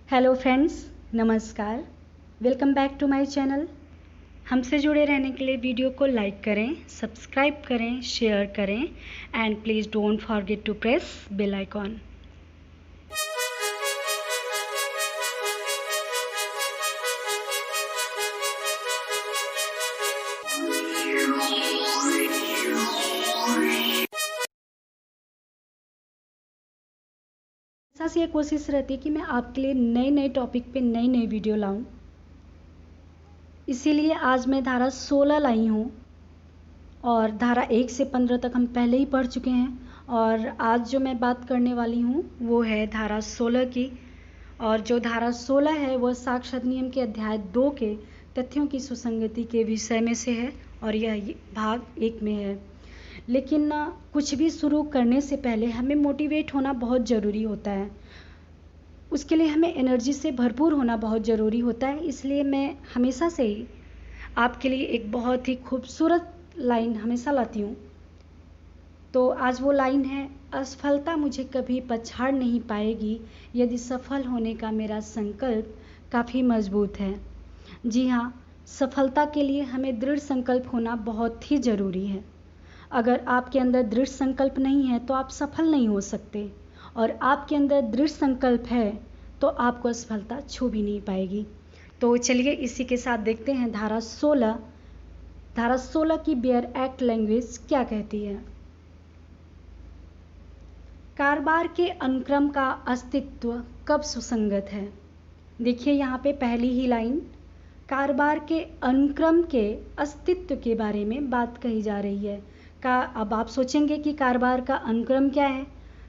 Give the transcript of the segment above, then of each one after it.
Hello friends, नमस्कार। Welcome back to my channel. हमसे जुड़े रहने के लिए वीडियो को लाइक करें, सब्सक्राइब करें, शेयर करें and please don't forget to press bell icon. हमेशा से ये कोशिश रहती है कि मैं आपके लिए नए नए टॉपिक पे नई नई वीडियो लाऊं। इसीलिए आज मैं धारा 16 लाई हूँ और धारा 1 से 15 तक हम पहले ही पढ़ चुके हैं और आज जो मैं बात करने वाली हूँ वो है धारा 16 की। और जो धारा 16 है वह साक्ष्य अधिनियम के अध्याय 2 के तथ्यों की सुसंगति के विषय में से है और यह भाग 1 में है। लेकिन कुछ भी शुरू करने से पहले हमें मोटिवेट होना बहुत ज़रूरी होता है, उसके लिए हमें एनर्जी से भरपूर होना बहुत ज़रूरी होता है। इसलिए मैं हमेशा से ही आपके लिए एक बहुत ही खूबसूरत लाइन हमेशा लाती हूँ। तो आज वो लाइन है, असफलता मुझे कभी पछाड़ नहीं पाएगी यदि सफल होने का मेरा संकल्प काफ़ी मजबूत है। जी हाँ, सफलता के लिए हमें दृढ़ संकल्प होना बहुत ही ज़रूरी है। अगर आपके अंदर दृढ़ संकल्प नहीं है तो आप सफल नहीं हो सकते, और आपके अंदर दृढ़ संकल्प है तो आपको असफलता छू भी नहीं पाएगी। तो चलिए इसी के साथ देखते हैं धारा 16 की बेयर एक्ट लैंग्वेज क्या कहती है। कारोबार के अनुक्रम का अस्तित्व कब सुसंगत है। देखिए यहाँ पे पहली ही लाइन, कारोबार के अनुक्रम के अस्तित्व के बारे में बात कही जा रही है। अब आप सोचेंगे कि कारोबार का अनुक्रम क्या है।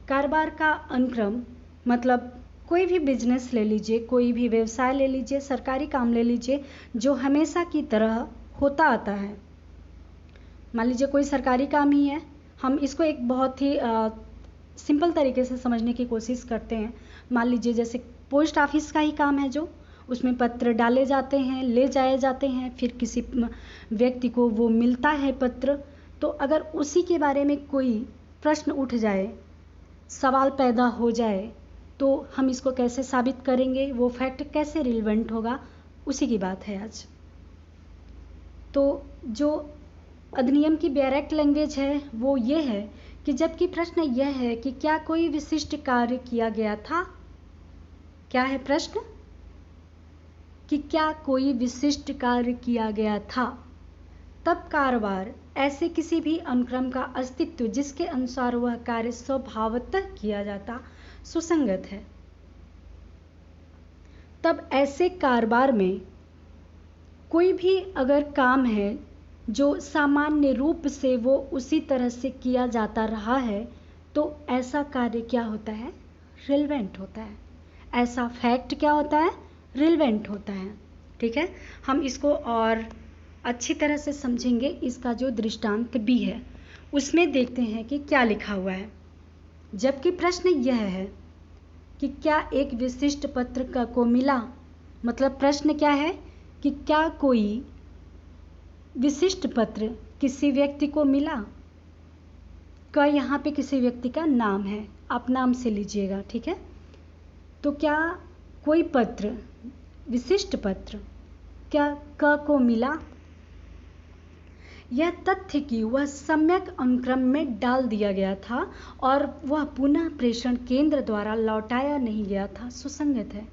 कारोबार का अनुक्रम मतलब कोई भी बिजनेस ले लीजिए, कोई भी व्यवसाय ले लीजिए, सरकारी काम ले लीजिए जो हमेशा की तरह होता आता है। मान लीजिए कोई सरकारी काम ही है, हम इसको एक बहुत ही सिंपल तरीके से समझने की कोशिश करते हैं। मान लीजिए जैसे पोस्ट ऑफिस का ही काम है, जो उसमें पत्र डाले जाते हैं, ले जाए जाते हैं, फिर किसी व्यक्ति को वो मिलता है पत्र। तो अगर उसी के बारे में कोई प्रश्न उठ जाए, सवाल पैदा हो जाए, तो हम इसको कैसे साबित करेंगे, वो फैक्ट कैसे रिलेवेंट होगा, उसी की बात है आज। तो जो अधिनियम की बेयर एक्ट लैंग्वेज है वो ये है कि जबकि प्रश्न यह है कि क्या कोई विशिष्ट कार्य किया गया था। क्या है प्रश्न? कि क्या कोई विशिष्ट कार्य किया गया था, तब कारोबार ऐसे किसी भी अनुक्रम का अस्तित्व जिसके अनुसार वह कार्य स्वभावतः किया जाता सुसंगत है। तब ऐसे कारोबार में कोई भी अगर काम है जो सामान्य रूप से वो उसी तरह से किया जाता रहा है, तो ऐसा कार्य क्या होता है? रिलेवेंट होता है। ऐसा फैक्ट क्या होता है? रिलेवेंट होता है। ठीक है, हम इसको और अच्छी तरह से समझेंगे। इसका जो दृष्टांत भी है उसमें देखते हैं कि क्या लिखा हुआ है। जबकि प्रश्न यह है कि क्या एक विशिष्ट पत्र को मिला, मतलब प्रश्न क्या है कि क्या कोई विशिष्ट पत्र किसी व्यक्ति को मिला। का यहाँ पे किसी व्यक्ति का नाम है, आप नाम से लीजिएगा, ठीक है। तो क्या कोई पत्र, विशिष्ट पत्र क्या क को मिला। यह तथ्य कि वह सम्यक अनुक्रम में डाल दिया गया था और वह पुनः प्रेषण केंद्र द्वारा लौटाया नहीं गया था सुसंगत है।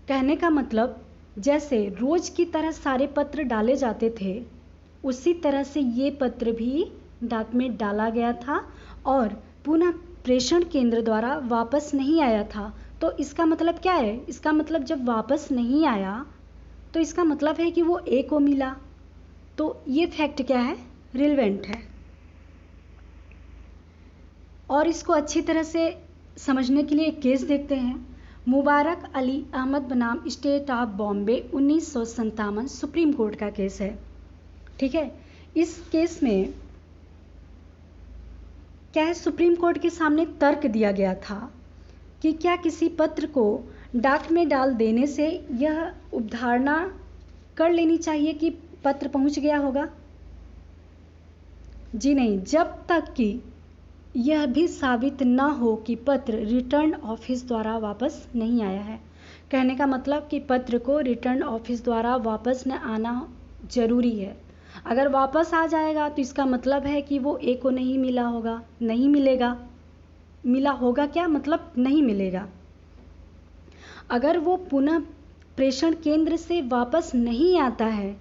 कहने का मतलब जैसे रोज की तरह सारे पत्र डाले जाते थे, उसी तरह से ये पत्र भी डाक में डाला गया था और पुनः प्रेषण केंद्र द्वारा वापस नहीं आया था। तो इसका मतलब क्या है? इसका मतलब जब वापस नहीं आया तो इसका मतलब है कि वो ए को मिला। तो ये फैक्ट क्या है? रिलेवेंट है। और इसको अच्छी तरह से समझने के लिए एक केस देखते हैं। मुबारक अली अहमद बनाम state of Bombay 1957 supreme court का केस है। ठीक है, इस केस में क्या है, सुप्रीम कोर्ट के सामने तर्क दिया गया था कि क्या किसी पत्र को डाक में डाल देने से यह उपधारणा कर लेनी चाहिए कि पत्र पहुंच गया होगा। जी नहीं, जब तक कि यह भी साबित न हो कि पत्र रिटर्न ऑफिस द्वारा वापस नहीं आया है। कहने का मतलब कि पत्र को रिटर्न ऑफिस द्वारा वापस न आना जरूरी है। अगर वापस आ जाएगा तो इसका मतलब है कि वो ए को नहीं मिला होगा, नहीं मिलेगा। मिला होगा क्या मतलब नहीं मिलेगा। अगर वो पुनः प्रेषण केंद्र से वापस नहीं आता है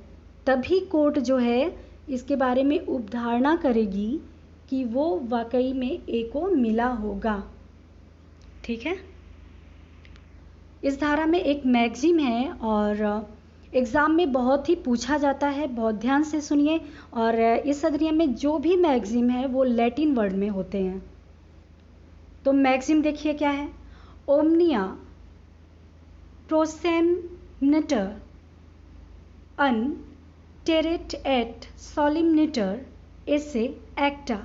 तभी कोर्ट जो है इसके बारे में उपधारणा करेगी कि वो वाकई में ए को मिला होगा। ठीक है। इस धारा में एक मैगजीम है और एग्ज़ाम में बहुत ही पूछा जाता है, बहुत ध्यान से सुनिए। और इस अधिनियम में जो भी मैगजीम है वो लैटिन वर्ड में होते हैं। तो मैगजीम देखिए क्या है। ओमनिया प्रोसेमनेटर अन टेरेट एट सोलिमनेटर एसे एक्टा,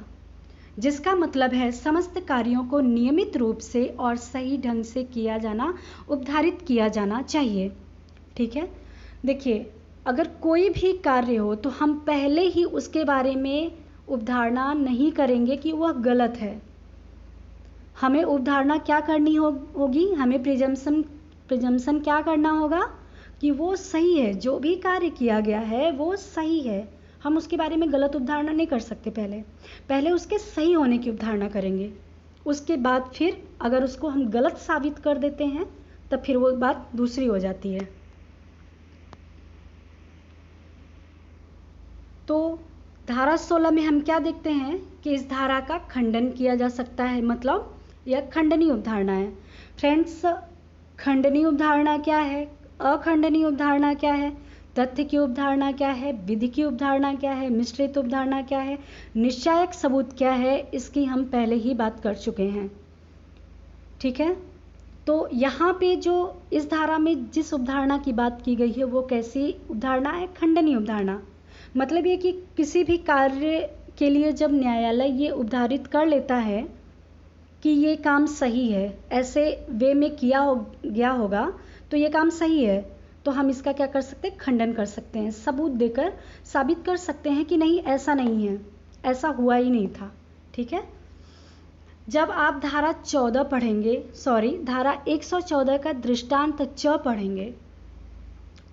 जिसका मतलब है समस्त कार्यों को नियमित रूप से और सही ढंग से किया जाना, उपधारित किया जाना चाहिए। ठीक है। देखिए, अगर कोई भी कार्य हो तो हम पहले ही उसके बारे में उपधारणा नहीं करेंगे कि वह गलत है। हमें उपधारणा क्या करनी होगी, हमें प्रिजम्पशन क्या करना होगा कि वो सही है, जो भी कार्य किया गया है वो सही है। हम उसके बारे में गलत उपधारणा नहीं कर सकते। पहले उसके सही होने की उपधारणा करेंगे। उसके बाद फिर अगर उसको हम गलत साबित कर देते हैं तब फिर वो बात दूसरी हो जाती है। तो धारा 16 में हम क्या देखते हैं कि इस धारा का खंडन किया जा सकता है, मतलब यह खंडनीय उपधारणा है। फ्रेंड्स, खंडनीय उपधारणा क्या है, अखंडनीय उपधारणा क्या है, तथ्य की उपधारणा क्या है, विधि की उपधारणा क्या है, मिश्रित उपधारणा क्या है, निश्चायक सबूत क्या है, इसकी हम पहले ही बात कर चुके हैं। ठीक है। तो यहाँ पे जो इस धारा में जिस उपधारणा की बात की गई है वो कैसी उपधारणा है, खंडनीय उपधारणा। मतलब ये कि किसी भी कार्य के लिए जब न्यायालय ये उपधारित कर लेता है कि ये काम सही है, ऐसे वे में किया गया होगा तो ये काम सही है, तो हम इसका क्या कर सकते हैं, खंडन कर सकते हैं। सबूत देकर साबित कर सकते हैं कि नहीं, ऐसा नहीं है, ऐसा हुआ ही नहीं था। ठीक है। जब आप धारा 14 पढ़ेंगे, धारा 114 का दृष्टांत च पढ़ेंगे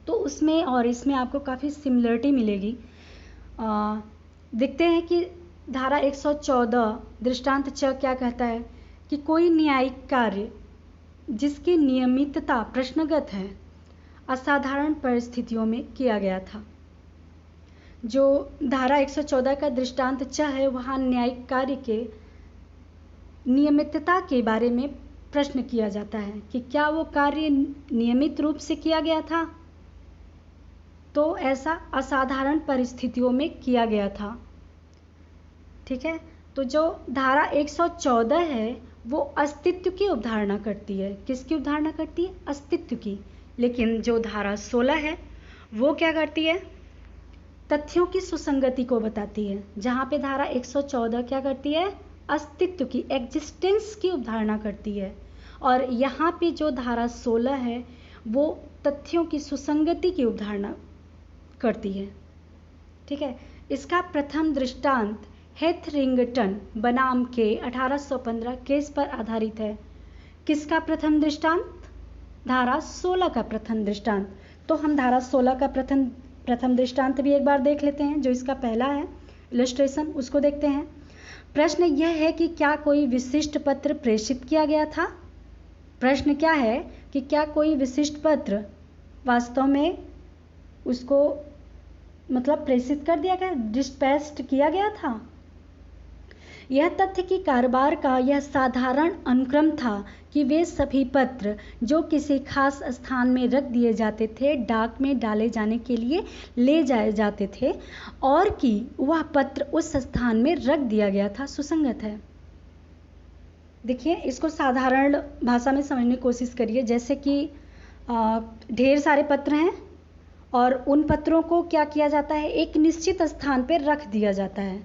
तो उसमें और इसमें आपको काफ़ी सिमिलरिटी मिलेगी। देखते हैं कि धारा 114 दृष्टांत च क्या कहता है कि कोई न्यायिक कार्य जिसकी नियमितता प्रश्नगत है, असाधारण परिस्थितियों में किया गया था। जो धारा 114 का दृष्टांत च है वहाँ न्यायिक कार्य के नियमितता के बारे में प्रश्न किया जाता है कि क्या वो कार्य नियमित रूप से किया गया था, तो ऐसा असाधारण परिस्थितियों में किया गया था। ठीक है। तो जो धारा 114 है वो अस्तित्व की अवधारणा करती है। किसकी अवधारणा करती है, अस्तित्व की। लेकिन जो धारा 16 है वो क्या करती है, तथ्यों की सुसंगति को बताती है। जहाँ पे धारा 114 क्या करती है, अस्तित्व की, एग्जिस्टेंस की अवधारणा करती है। और यहाँ पे जो धारा 16 है वो तथ्यों की सुसंगति की अवधारणा करती है। ठीक है। इसका प्रथम दृष्टांत हेथरिंगटन बनाम के 1815 केस पर आधारित है। किसका प्रथम दृष्टांत, धारा 16 का प्रथम दृष्टांत। तो हम धारा 16 का प्रथम दृष्टांत भी एक बार देख लेते हैं। जो इसका पहला है इलस्ट्रेशन, उसको देखते हैं। प्रश्न यह है कि क्या कोई विशिष्ट पत्र प्रेषित किया गया था। प्रश्न क्या है कि क्या कोई विशिष्ट पत्र वास्तव में उसको मतलब प्रेषित कर दिया गया, डिस्पैच्ड किया गया था। यह तथ्य कि कारोबार का यह साधारण अनुक्रम था कि वे सभी पत्र जो किसी खास स्थान में रख दिए जाते थे, डाक में डाले जाने के लिए ले जाए जाते थे, और कि वह पत्र उस स्थान में रख दिया गया था, सुसंगत है। देखिए, इसको साधारण भाषा में समझने की कोशिश करिए। जैसे कि ढेर सारे पत्र हैं और उन पत्रों को क्या किया जाता है, एक निश्चित स्थान पर रख दिया जाता है।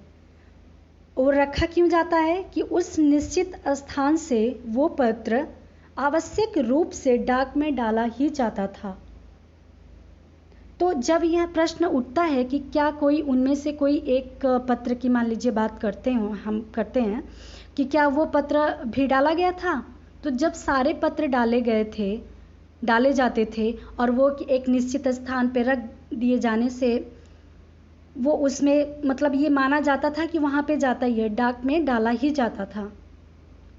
और रखा क्यों जाता है कि उस निश्चित स्थान से वो पत्र आवश्यक रूप से डाक में डाला ही जाता था। तो जब यह प्रश्न उठता है कि क्या कोई उनमें से कोई एक पत्र की मान लीजिए बात करते हैं कि क्या वो पत्र भी डाला गया था? तो जब सारे पत्र डाले जाते थे और वो एक निश्चित स्थान पे रख दिए जाने से वो उसमें मतलब ये माना जाता था कि वहाँ पे जाता ही है, डाक में डाला ही जाता था।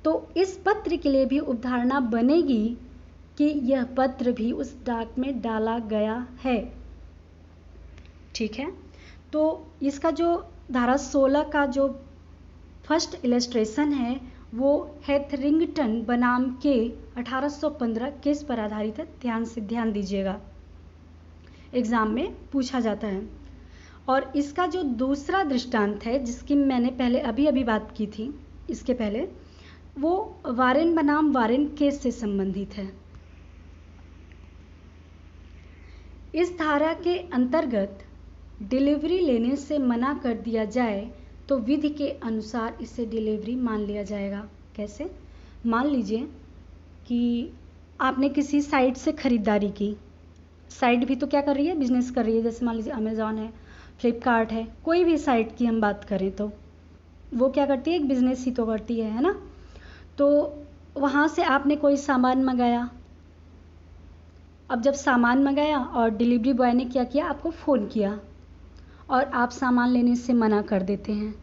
तो इस पत्र के लिए भी उपधारणा बनेगी कि यह पत्र भी उस डाक में डाला गया है। ठीक है, तो इसका जो धारा 16 का जो फर्स्ट इलस्ट्रेशन है वो हेथरिंगटन बनाम के 1815 केस पर आधारित है। ध्यान दीजिएगा, एग्जाम में पूछा जाता है। और इसका जो दूसरा दृष्टांत है जिसकी मैंने पहले अभी बात की थी इसके पहले, वो वारेन बनाम वारेन केस से संबंधित है। इस धारा के अंतर्गत डिलीवरी लेने से मना कर दिया जाए तो विधि के अनुसार इसे डिलीवरी मान लिया जाएगा। कैसे? मान लीजिए कि आपने किसी साइट से खरीदारी की। साइट भी तो क्या कर रही है? बिजनेस कर रही है। जैसे मान लीजिए अमेज़ॉन है, फ्लिपकार्ट है, कोई भी साइट की हम बात करें तो वो क्या करती है? एक बिजनेस ही तो करती है ना। तो वहाँ से आपने कोई सामान मंगाया। अब जब सामान मंगाया और डिलीवरी बॉय ने क्या किया? आपको फ़ोन किया और आप सामान लेने से मना कर देते हैं।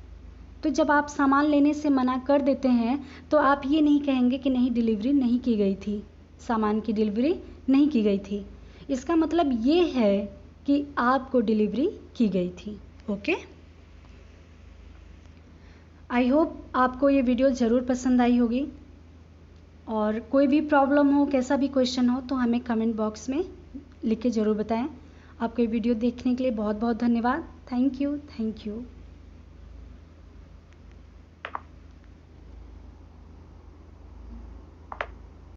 तो जब आप सामान लेने से मना कर देते हैं तो आप ये नहीं कहेंगे कि नहीं, डिलीवरी नहीं की गई थी, सामान की डिलीवरी नहीं की गई थी। इसका मतलब ये है कि आपको डिलीवरी की गई थी। ओके, आई होप आपको ये वीडियो ज़रूर पसंद आई होगी। और कोई भी प्रॉब्लम हो, कैसा भी क्वेश्चन हो तो हमें कमेंट बॉक्स में लिख के ज़रूर बताएं। आपको ये वीडियो देखने के लिए बहुत बहुत धन्यवाद। Thank you.